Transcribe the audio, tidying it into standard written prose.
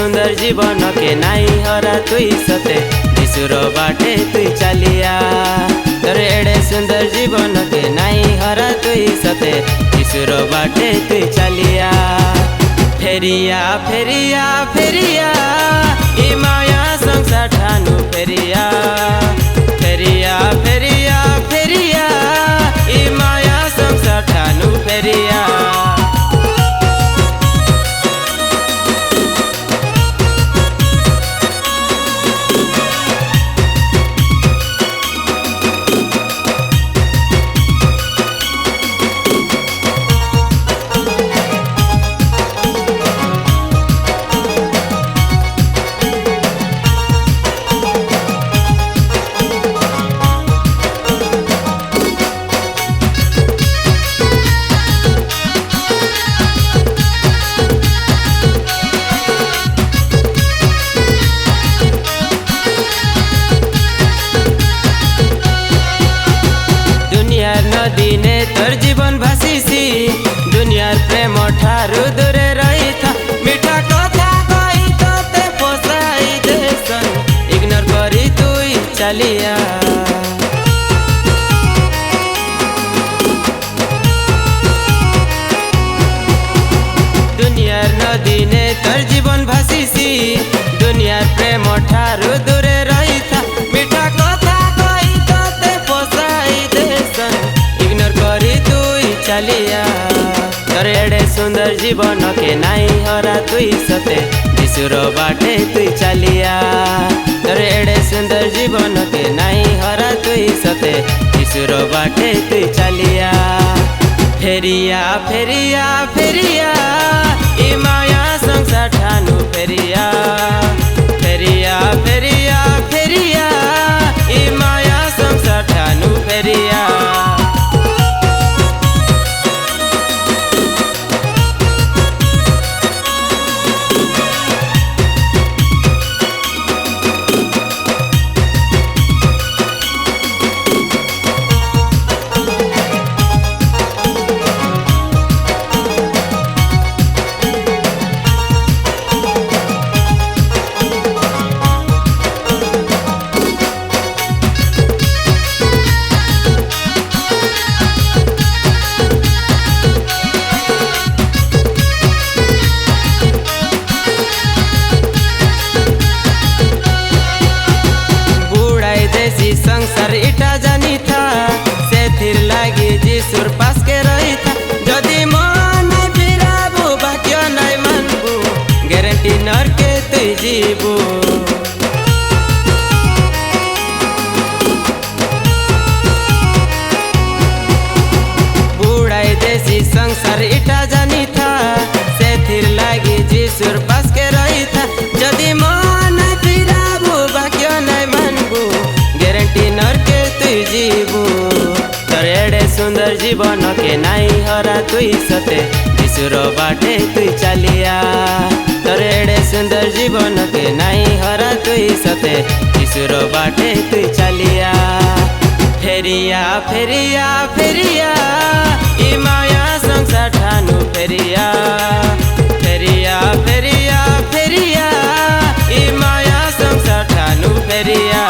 सुंदर जीवन के नाई हरा तुई सते यीशुर बाटे तुई चलिया तोर एड़े सुंदर जीवन के नाई हरा तुई सते यीशुर बाटे तुई चलिया फेरिया फेरिया फेरिया ई माया संसार ठानु फेरिया फेरिया फेरिया फेरिया ई माया संसार ठानु फेरिया नदी ने तोर जीवन भासीसी दुनियार प्रेम ठारू दूरे रही था मीठा कथा कही तोते पोसाई देसन इग्नोर करी तुई चलिया दुनियार नदी ने तोर जीवन भासीसी दुनियार प्रेम ठारू दूरे रही था मीठा कथा कही तोते पोसाई देसन चलिया तोर एड़े सुंदर जीवन के नाई हरा तुई सते यीशुर बाटे तुई चलिया तोर एड़े सुंदर जीवन के नाई हरा तुई सते यीशुर बाटे तुई चलिया फेरिया फेरिया फेरिया ई माया संसार ठानु फेरिया फेरिया फेरिया फेरिया ई माया संसार ठानु फेरिया संसार इटा जानी था से थिर लागी यीशुर पास के रही था जदि मन फिराबू भाग्य नहीं मानबू गारंटी नर के तुई जीबू बुढ़ाई देसी संसार इटा जानी था से थिर लागी यीशुर पास के रही था जदि मन फिराबू भाग्य नहीं मानबू गारंटी नर के तुई जीबू तोर एड़े सुंदर जीवन के नाई हरा तुई सते यीशुर बाटे तुई चलिया तोर एड़े सुंदर जीवन के नाई हरा तुई सते यीशुर बाटे तुई चलिया फेरिया फेरिया फेरिया ई माया संसार ठानु फेरिया फेरिया फेरिया फेरिया ई माया संसार ठानु फेरिया